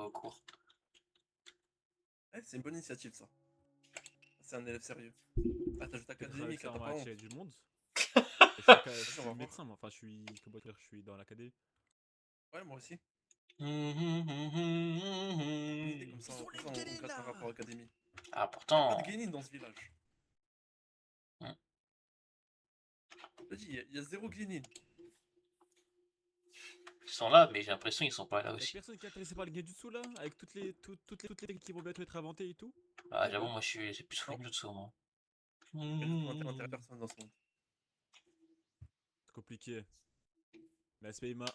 au cours. Ouais, c'est une bonne initiative ça. C'est un élève sérieux. Ah, t'as juste académique, t'as on pas va honte. attirer du monde. Je suis on va voir. médecin, moi. Enfin, je suis. Comment dire, je suis dans l'académie. Ouais, moi aussi. Ah, Une idée comme ça, on gratte un rapport académie. Il y a pas pourtant. de Guénin dans ce village. Hmm. Je te dis, il y a zéro Guénin. Ils sont là, mais j'ai l'impression qu'ils sont pas là Y'a aussi. personne qui est intéressé par le Genjutsu là? Avec toutes les techniques qui vont bientôt être inventées et tout? Ah, j'avoue, moi c'est plus Genjutsu, moi. Intérêt personne dans ce monde. C'est compliqué. L'aspect Ima.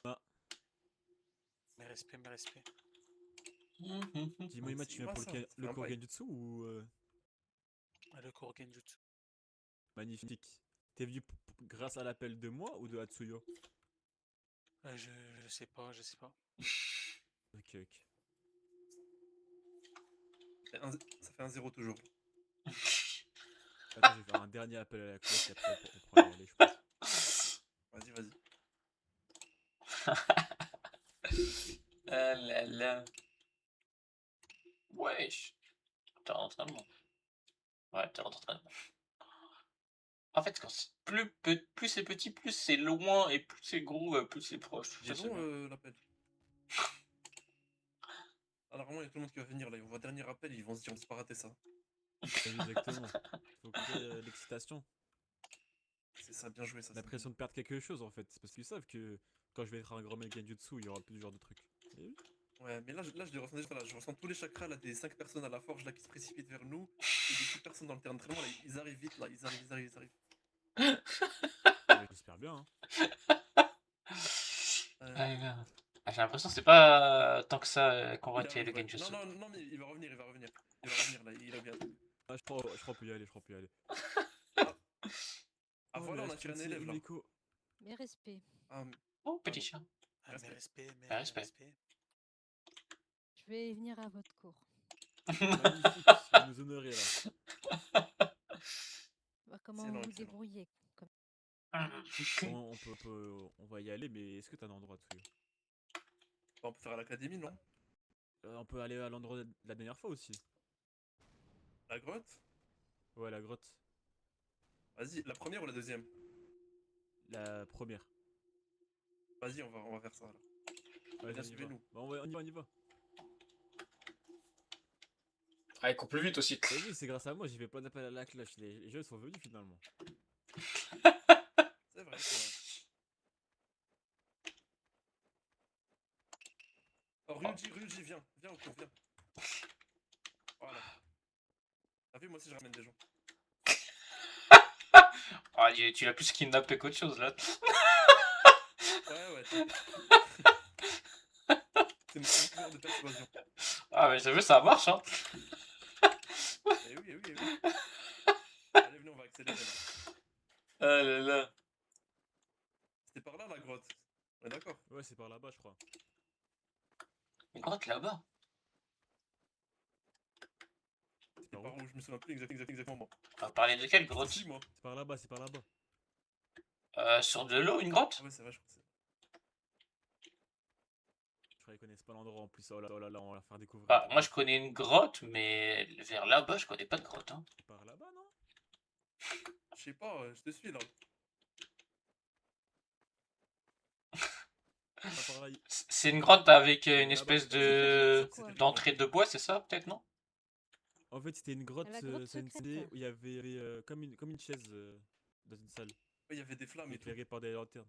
Mes respects, mes respects. Dis-moi, Ima, tu viens pour le cours Genjutsu ou. Le cours Genjutsu. Magnifique. T'es venu grâce à l'appel de moi ou de Hatsuyo? Je sais pas, je sais pas. Ok, ok. Ça fait un 0 toujours. Attends, je vais faire un dernier appel à la classe et après on pourra y aller, je pense. Vas-y, vas-y. Ah là là. Wesh. T'es en entraînement. Ouais, t'es en entraînement. En fait, plus c'est petit, plus c'est loin, et plus c'est gros, plus c'est proche. J'ai long l'appel. Alors vraiment, il y a tout le monde qui va venir là. Ils voient dernier appel, ils vont se dire on s'est pas raté ça. Exactement. Faut créer l'excitation. C'est ça, bien joué ça. L'impression de perdre quelque chose en fait. C'est parce qu'ils savent que quand je vais être un grand mec Genjutsu, il y aura plus ce genre de trucs. Ouais, mais là je les ressens déjà là. Je ressens tous les chakras là, des 5 personnes à la forge là qui se précipitent vers nous. Et des 6 personnes dans le terrain d'entraînement là. Ils arrivent vite là. Ils arrivent. Ouais, j'espère bien. Hein. J'ai l'impression que c'est pas tant que ça qu'on va tirer le ouais. Genjutsu. Non, mais il va revenir. Il va revenir là. Il revient. Ah, je crois qu'on peut y aller. Ah voilà, on a tiré un élève là. Mes respects. Oh, petit chat. Mes respects, mes Respect. respects. Je vais venir à votre cours. Magnifique, vous nous honorez là. Comment vous vous débrouillez On va y aller, mais est-ce que t'as un endroit dessus? On peut faire à l'académie, non? On peut aller à l'endroit de la dernière fois aussi. La grotte? Ouais, la grotte. Vas-y, la première ou la deuxième? La première. Vas-y, on va faire ça là. Vas-y, suivez-nous. Bah, on y va. Ah, il court plus vite aussi. T'as vu, c'est grâce à moi, j'y vais plein d'appels à la clash. Les jeux sont venus finalement. C'est vrai, c'est vrai. Oh, Ryuji, viens au cours, viens. Voilà. T'as vu, moi aussi je ramène des gens. Ah, tu l'as plus kidnappé qu'autre chose là. Ouais. C'est mon pouvoir de persuasion. Ah, mais j'ai vu, ça marche, hein. Eh oui. Allez, venez, on va accélérer là. Ah là là. C'était par là la grotte. On est d'accord? Ouais, c'est par là-bas, je crois. Une grotte là-bas. C'est par où? Je me souviens plus exactement moi. On va parler de quelle grotte? Si, moi. C'est par là-bas. Sur de l'eau, une grotte? Ah ouais, c'est vrai, je crois que c'est. Je crois qu'ils connaissent pas l'endroit en plus. Oh là là, on va leur faire découvrir. Ah, moi je connais une grotte, mais vers là-bas, je connais pas de grotte. Hein. C'est par là-bas, non? Je sais pas, je te suis là. C'est une grotte avec une espèce d'entrée de bois, c'est ça, peut-être, non? En fait, c'était une grotte, c'est une CD où il y avait comme une chaise dans une salle. Il y avait des flammes et tout. Éclairée par des lanternes.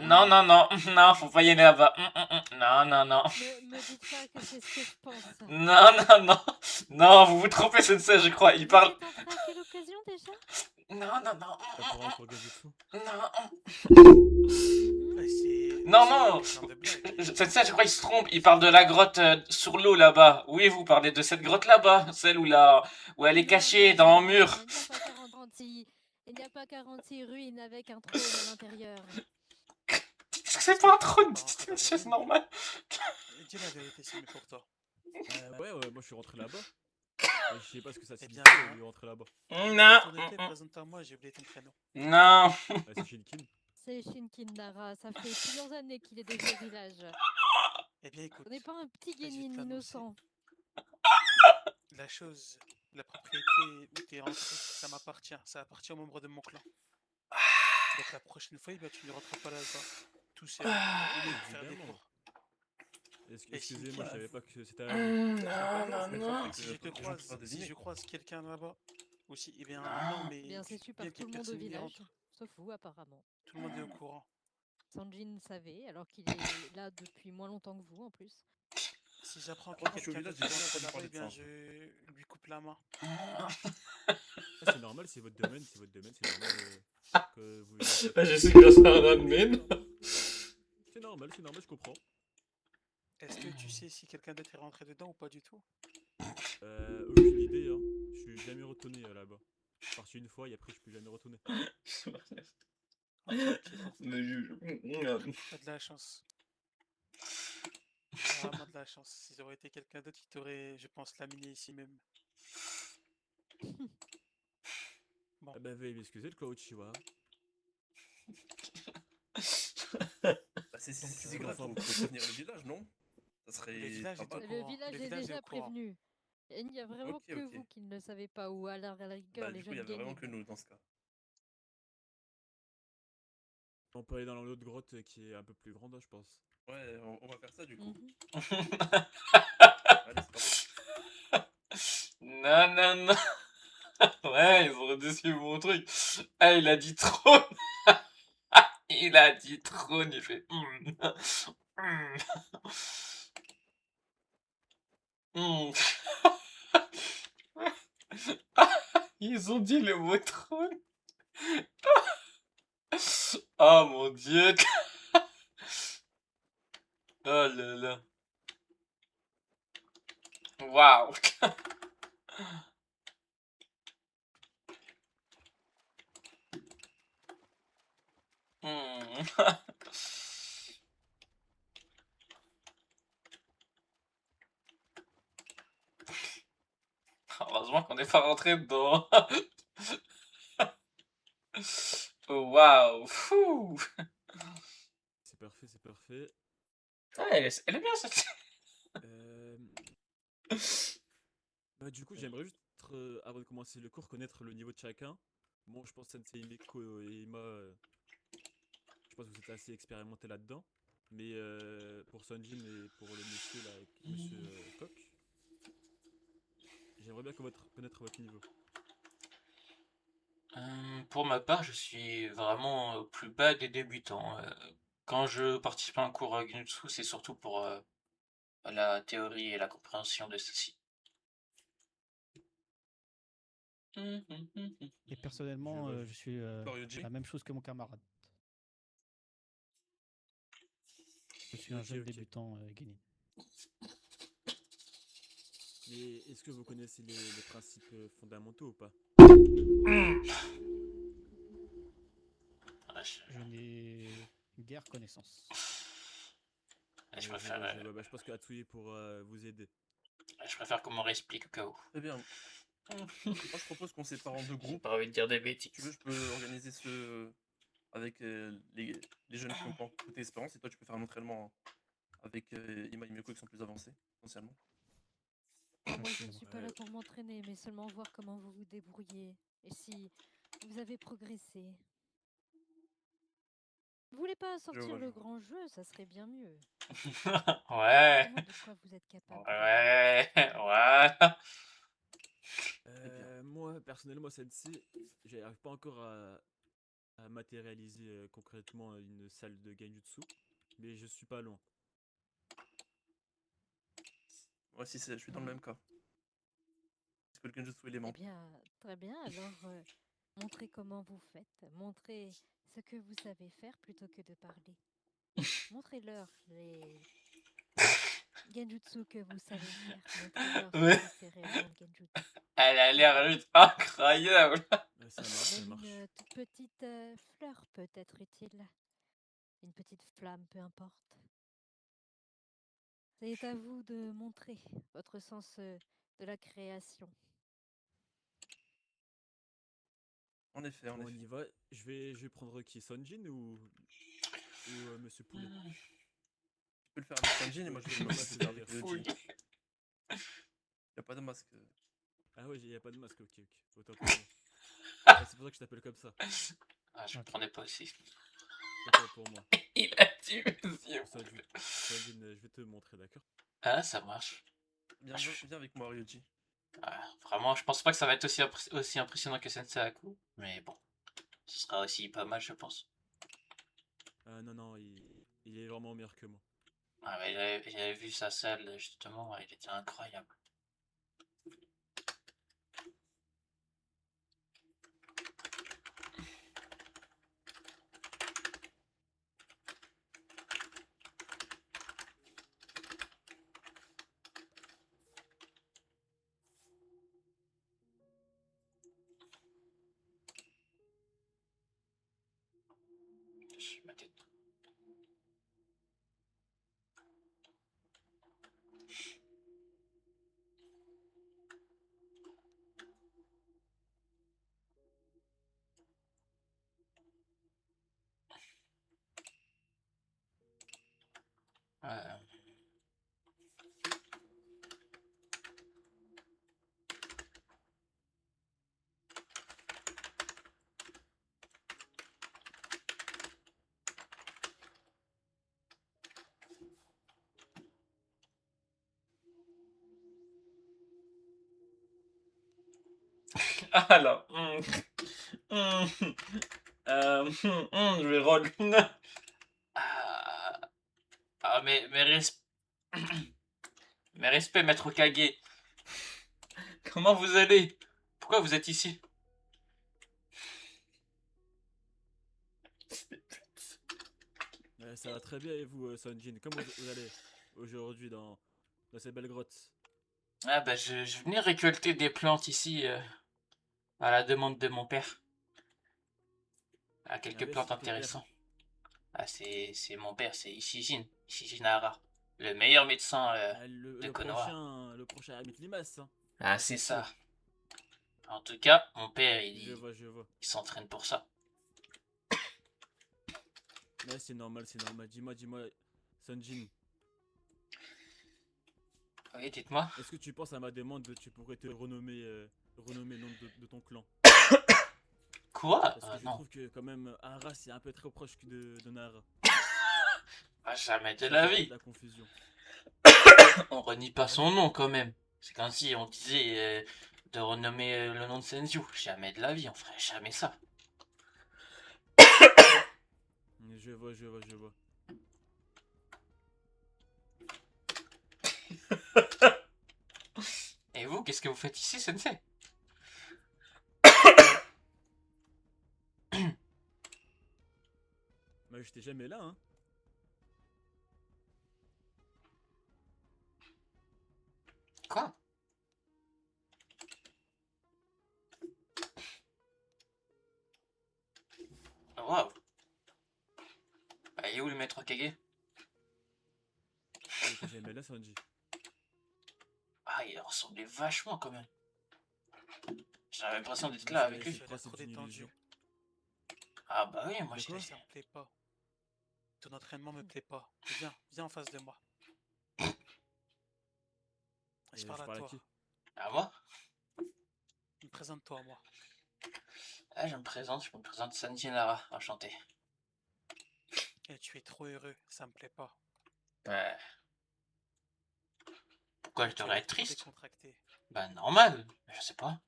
Non, faut pas y aller là-bas. Non. Me dites pas que c'est ce que je pense. Non, vous vous trompez, Sensei, je crois. Il parle. Vous êtes entré à quelle occasion déjà? Non. Non. Sensei, je crois qu'il se trompe. Il parle de la grotte sur l'eau là-bas. Oui, vous parlez de cette grotte là-bas, celle où elle est cachée dans un mur. Il n'y a pas 46 ruines avec un trône à l'intérieur. C'est pas un trône, c'est une chaise normale. Dis la vérité, c'est mieux pour toi. Ouais, moi je suis rentré là-bas. Je sais pas ce que ça signifie de rentrer là-bas. Non. Présente-moi, j'ai oublié ton prénom. Non. C'est Shinkin. C'est Shinkin Nara, ça fait plusieurs années qu'il est déjà au village. Eh bien, écoute, On n'est pas un petit je vais te Guénin l'annoncer. innocent. La chose, la propriété où t'es rentré, ça m'appartient. Ça appartient aux membres de mon clan. Donc la prochaine fois, eh bien, tu ne rentres pas là-bas tout seul Oui, pour faire des évidemment. cours. Et si, Excusez-moi, je Ouais, savais pas que c'était à vous. C'est pas grave, c'est pas grave si que je te les gens peuvent croise, pas si deviner. je croise quelqu'un là-bas, aussi, eh bien, non, Non. mais Bien, c'est tu su te bien par qu'il tout y le ait monde au personne qui village, rentre. sauf vous apparemment. Tout le monde est au courant. Sanjin savait, alors qu'il est là depuis moins longtemps que vous en plus. Si j'apprends que Moi, quand je suis au quelqu'un village, d'autre j'ai est jamais rentré entendu là-bas, parler eh de ça, bien, en fait. je lui coupe la main. Ah, c'est normal, c'est votre domaine, c'est votre domaine, c'est normal que vous ayez Ah, pas je de- suis grâce à un admin. C'est normal, je comprends. Est-ce que tu sais si quelqu'un d'autre est rentré dedans ou pas du tout? Aucune idée, hein. Je suis jamais retourné là-bas. Je suis parti une fois et après je peux jamais retourner. Ok, ok, bon. Mais T'as de la chance. T'as vraiment de la chance. Si ça aurait été quelqu'un d'autre, il t'aurait, je pense, laminé ici même. Bon, Ah bah veuillez m'excuser le coach, tu vois. Bah, c'est donc si du c'est coup là, grave, faut prévenir le village, non? Ça le serait village pas est au mal. Le courant. village Le est village est déjà au courant. prévenu. Et il n'y a vraiment Ok, que ok. vous qui ne le savez pas, ou à la rigueur Bah, les du coup, il y jeunes avait vraiment Guénines. que nous dans ce cas. On peut aller dans l'autre grotte qui est un peu plus grande, hein, je pense. Ouais, on va faire ça du coup. Mhm. Allez, c'est parti. Non, non, non. Ouais, ils ont redessus mon truc. Ah, il a dit trône. Il a dit trône, il fait. Hmm. Hmm. Ils ont dit le mot trône. Oh mon dieu. Oh là là. Waouh. Hmm. Heureusement qu'on n'est pas rentré dedans. Waouh. Fou. C'est parfait, c'est parfait. Ah, elle est bien cette. Euh... Bah, du coup, j'aimerais juste, avant de commencer le cours, connaître le niveau de chacun. Bon, je pense que Sensei Miko et Ima, je pense que vous êtes assez expérimentés là-dedans. Mais pour Sunjin et pour le monsieur là, avec monsieur Koch, j'aimerais bien connaître votre niveau. Pour ma part, je suis vraiment au plus bas des débutants. Quand je participe à un cours à Ginjutsu, c'est surtout pour la théorie et la compréhension de ceci. Et personnellement, Je vois, je suis Koryoji. la même chose que mon camarade. Je suis un Ok, jeune ok. débutant Guénin. Mais est-ce que vous connaissez les principes fondamentaux ou pas? Ouais, Je n'ai guère connaissance. je Je préfère, vois, je vois. Bah, je pense que Hatsuye pourra vous aider. je préfère qu'on me réexplique au cas où. Très bien. Moi, je propose qu'on sépare en deux J'ai groupes. pas envie de dire des Si tu veux, bêtises. je peux organiser ce avec les jeunes qui n'ont pas beaucoup d'expérience et toi, tu peux faire un entraînement avec Ima et Miyoko qui sont plus avancés, potentiellement. Moi, je ne suis pas Ouais. là pour m'entraîner, mais seulement voir comment vous vous débrouillez. Et si vous avez progressé. Vous voulez pas Je sortir vois, je le vois. grand jeu, ça serait bien mieux. Ouais. Montrez-moi de quoi vous êtes capable. Ouais. Ouais. Très bien. Moi, personnellement, Sensei, j'arrive pas encore à matérialiser concrètement une salle de Genjutsu, mais je suis pas loin. Moi aussi, je suis dans le même cas. C'est que le Genjutsu Eh élément. bien, très bien. Alors, montrez comment vous faites. Montrez ce que vous savez faire plutôt que de parler. Montrez-leur les genjutsu que vous savez faire. Montrez-leur ce Ouais. que c'est réellement le genjutsu. Elle a l'air juste incroyable. Ça marche, ça Même marche. une toute petite fleur peut être utile. Une petite flamme, peu importe. C'est à vous de montrer votre sens de la création. En effet, en On effet. y va. Je vais prendre qui? Sonjin ou Monsieur Poulet? Tu peux le faire avec Sanjin et moi je vais le Ouais, faire c'est avec Fouille. Ryoji. Y a pas de masque. Ah ouais, y a pas de masque, ok, ok. Autant pour moi. Ah, c'est pour ça que je t'appelle comme ça. Ah, je Ok. prenais pas aussi. Autant pour moi. Il a dit monsieur. Sanjin, je vais te montrer, d'accord? Ah, ça marche. Viens avec moi, Ryoji. Ah, vraiment, je pense pas que ça va être aussi impressionnant que Sensei Haku, mais bon, ce sera aussi pas mal, je pense. Ah non, non, il est vraiment meilleur que moi. Ah, mais j'avais vu sa salle, justement, il était incroyable. Ma tête. Euh, Alors, je vais roll. Ah, ah, mes respects, maître Kage. Comment vous allez? Pourquoi vous êtes ici? Ça va très bien et vous, Sanjin? Comment vous allez aujourd'hui dans ces belles grottes? Ah bah je venais récolter des plantes ici à la demande de mon père. Ah, Ah quelques ouais, plantes c'est qui ton père? intéressantes. Ah c'est mon père, c'est Ishijin Hara, le meilleur médecin Ah, de Konoha. le prochain Amit Limas, hein. Ah Ça, c'est c'est sûr. ça. En tout cas, mon père Je vois, je vois. il s'entraîne pour ça. Ouais, c'est normal, c'est normal. Dis-moi, Sanjin, Oui, dites-moi. est-ce que tu penses à ma demande, tu pourrais te renommer le nom de ton clan? Quoi? Parce que je Non. trouve que quand même, Hara, c'est un peu trop proche de Nara. Ah, jamais de Ça la peut créer de vie. la confusion. On renie pas son nom quand même. C'est comme si on disait de renommer le nom de Senju. Jamais de la vie, on ferait jamais ça. Je vois, je vois, je vois. Et vous, qu'est-ce que vous faites ici, Sensei? Mais j'étais jamais là, hein. Quoi? Waouh. Et où le maître Kage? J'étais jamais là, Sanji. Ah, il ressemblait vachement quand même. J'avais l'impression d'être Mais là avec c'est lui. le Tu as l'air principe trop d'une détendu. illusion. Ah bah oui, moi De je quoi? Ça me plaît pas. Ton entraînement me plaît pas. Viens en face de moi. Je parle Je à parle à toi. qui? Ah moi? Présente-toi à moi. Ah, je me présente Sanji Nara, enchanté. Et tu es trop heureux, ça me plaît pas. Bah, pourquoi je Tu as devrais l'air être trop triste? décontracté. Bah normal, je sais pas.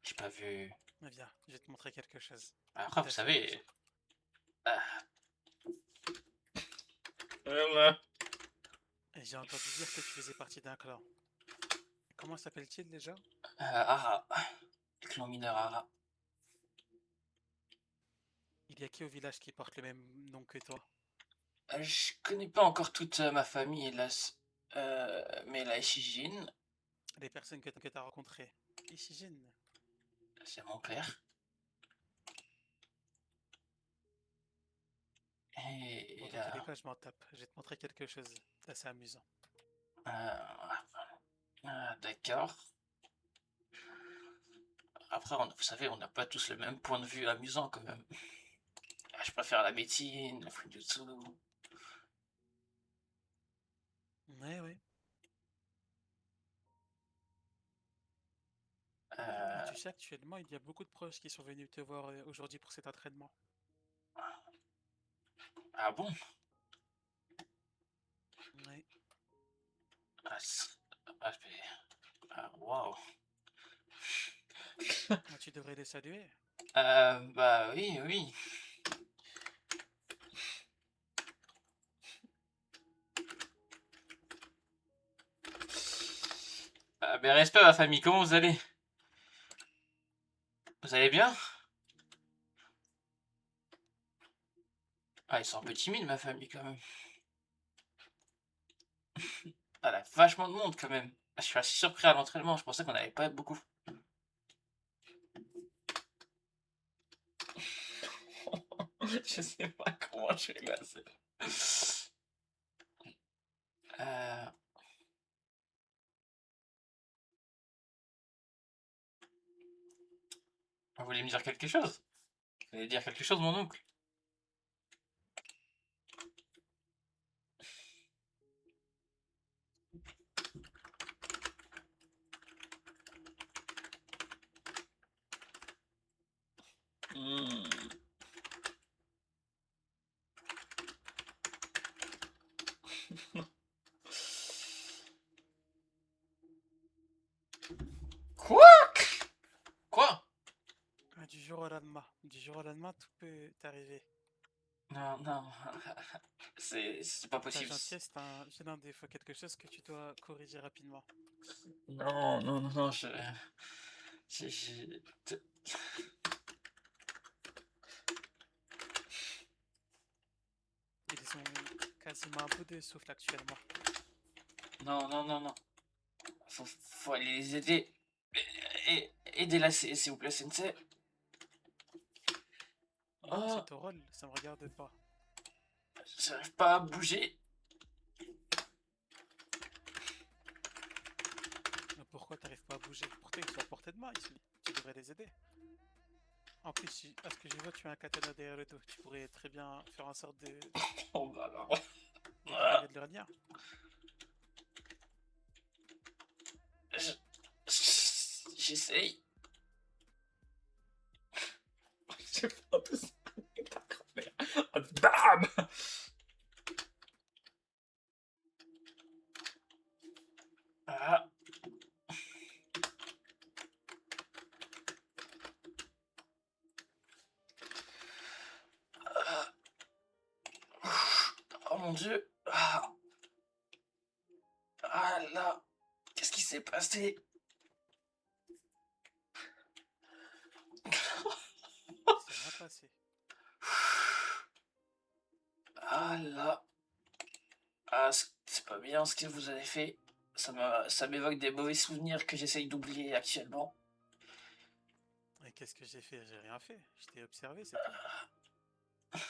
J'ai pas vu... Mais viens, je vais te montrer quelque chose. Après, vous T'as fait savez... besoin. Ah. Et j'ai entendu dire que tu faisais partie d'un clan. Comment s'appelle-t-il déjà? Ara. Le clan mineur Ara. Il y a qui au village qui porte le même nom que toi? Je connais pas encore toute ma famille, hélas. Mais la Ishijin, Les personnes que tu as rencontrées. Ishijin. c'est mon père. Bon, Et dans tous les là... cas, je m'en tape. Je vais te montrer quelque chose d'assez amusant. D'accord. Après, vous savez, on n'a pas tous le même point de vue amusant quand même. Je préfère la médecine, le fujitsu. sais, actuellement, il y a beaucoup de proches qui sont venus te voir aujourd'hui pour cet entraînement. Ah bon? Ouais. Ah, mais... Ah, waouh. Ah, tu devrais les saluer. Bah oui, oui. Mais respect à ma famille, comment vous allez? Vous allez bien? Ah, ils sont un peu timides, ma famille, quand même. Ah, là, vachement de monde, quand même. Je suis assez surpris à l'entraînement, je pensais qu'on n'avait pas beaucoup. Je sais pas comment je vais passer. Euh... Vous voulez me dire quelque chose? Vous allez dire quelque chose, mon oncle? Hmm. Quoi? Quoi? Ah, du jour au lendemain. Du jour au lendemain, tout peut t'arriver. Non, non. C'est pas Ta possible. gentillesse est un vilain défaut, quelque chose que tu dois corriger rapidement. Non, non, non, non, t- Ils ont quasiment un bout de souffle actuellement. Non, non, non, non. Faut aller les aider. Aidez-la, s'il vous plaît, Sensei. C'est Oh, ton rôle, ça me regarde pas. j'arrive pas à bouger. Mais pourquoi t'arrives pas à bouger? Pourtant, ils sont à portée de main ici. Tu devrais les aider. En plus, à ce que je vois, tu as un katana derrière le dos. Tu pourrais très bien faire en sorte de Oh, bah alors. les libérer de leur lien. J'essaye. J'ai pas de ça. Bam! Ah. Ah. Oh mon dieu. Ah, ah là. Qu'est-ce qui s'est passé? C'est rien passé. Ah là. Ah, c'est pas bien ce que vous avez fait. Ça m'évoque des mauvais souvenirs que j'essaye d'oublier actuellement. Et qu'est-ce que j'ai fait? J'ai rien fait. Je t'ai observé, c'est tout.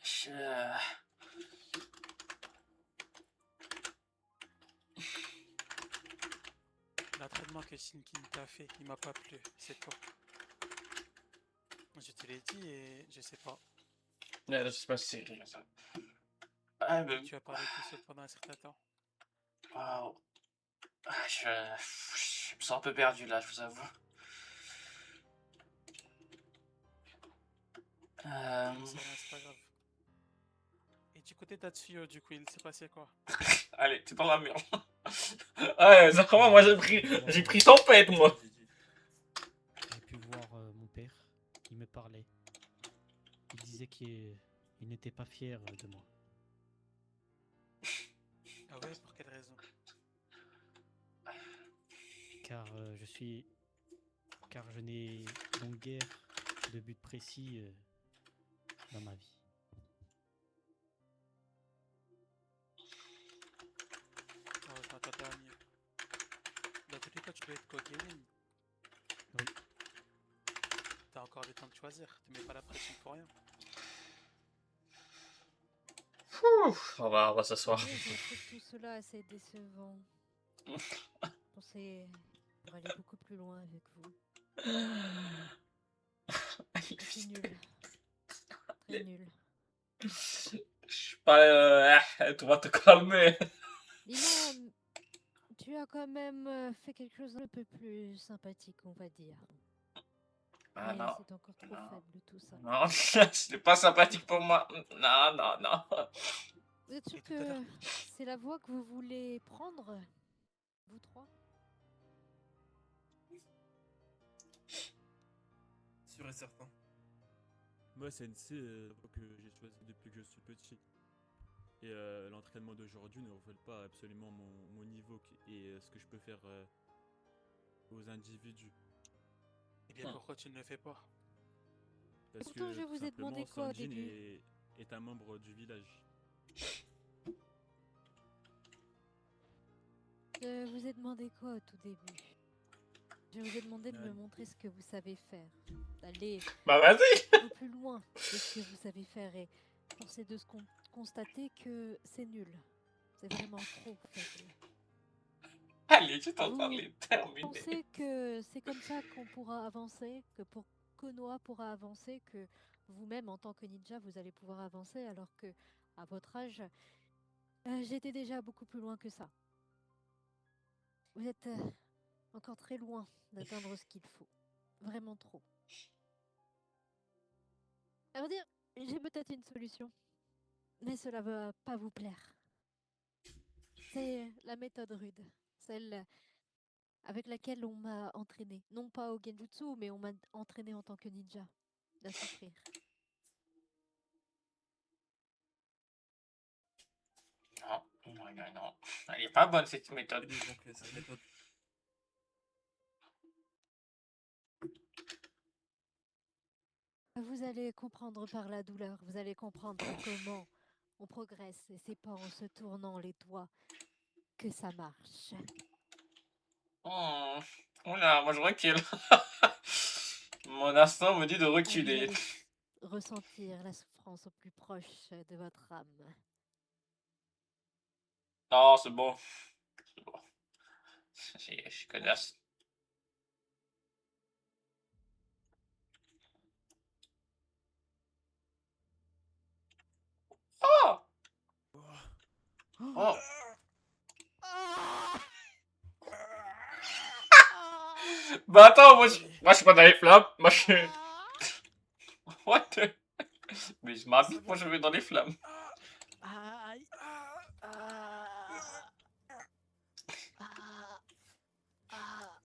Je... L'entraînement que Shinkin t'a fait, il m'a pas plu. C'est tout. Je te l'ai dit et je sais pas. Ouais, je sais pas si c'est vrai, ça. Ah, mais... Tu as parlé tout seul pendant un certain temps. Waouh. Ah, je me sens un peu perdu là, je vous avoue. C'est rien, c'est pas grave. Et du côté d'Atsuyo, du coup, il s'est passé quoi? Allez, t'es dans la merde. Ouais, sincèrement, moi j'ai pris tempête, moi. J'ai pu voir mon père. Il me parlait. Il disait qu'il n'était pas fier de moi. Ah ouais, pour quelle raison? Car car je n'ai donc guère de but précis dans ma vie. Oh, je m'attendais à mieux. Dans tous les cas, tu dois être Kogenin. Oui. T'as encore le temps de choisir. Te mets pas la pression pour rien. On va s'asseoir. Oui, je trouve tout cela assez décevant. Je pensais pour aller beaucoup plus loin avec vous. C'est nul. Très nul. Je suis pas... tu vas te calmer. Dis-moi, tu Tu as quand même fait quelque chose d'un peu plus sympathique, on va dire. Ah Mais non. c'est encore trop Non. faible tout ça. Non, ce n'est pas sympathique pour moi. Non, non, non. Vous êtes sûr Et tout à l'heure, que c'est la voie que vous voulez prendre, vous trois? Sûr et certain. Moi, CNC, que j'ai choisi depuis que je suis petit. Et l'entraînement d'aujourd'hui ne reflète pas absolument mon niveau et ce que je peux faire aux individus. eh bien pourquoi tu ne le fais pas? Parce Pourtant, que je tout vous ai demandé simplement, quoi au Sanjin début? est un membre du village. Je vous ai demandé quoi au tout début? Je vous ai demandé de me Euh, montrer ce que vous savez faire, d'aller Bah vas-y. au plus loin de ce que vous savez faire et force est de constater que c'est nul. C'est vraiment trop faible. Allez, tu t'en Vous les terminer. pensez que c'est comme ça qu'on pourra avancer, que pour Konoha pourra avancer, que vous-même en tant que ninja vous allez pouvoir avancer alors que à votre âge j'étais déjà beaucoup plus loin que ça. Vous êtes encore très loin d'atteindre ce qu'il faut. Vraiment trop. À vrai dire, j'ai peut-être une solution, mais cela va pas vous plaire. C'est la méthode rude, celle avec laquelle on m'a entraîné. Non pas au genjutsu, mais on m'a entraîné en tant que ninja. À souffrir. Non, non, non, non. Elle est pas bonne cette méthode. Utilisons donc cette méthode. Vous allez comprendre par la douleur, vous allez comprendre comment on progresse et c'est pas en se tournant les doigts que ça marche. Oh, oula, moi je recule. Mon instinct me dit de Vous reculer. allez ressentir la souffrance au plus proche de votre âme. Non, c'est bon. C'est bon. Je suis connasse. Oh! Oh! Bah attends, moi je suis pas dans les flammes. Moi je suis. What the... Mais je m'habille, moi je vais dans les flammes. Aïe.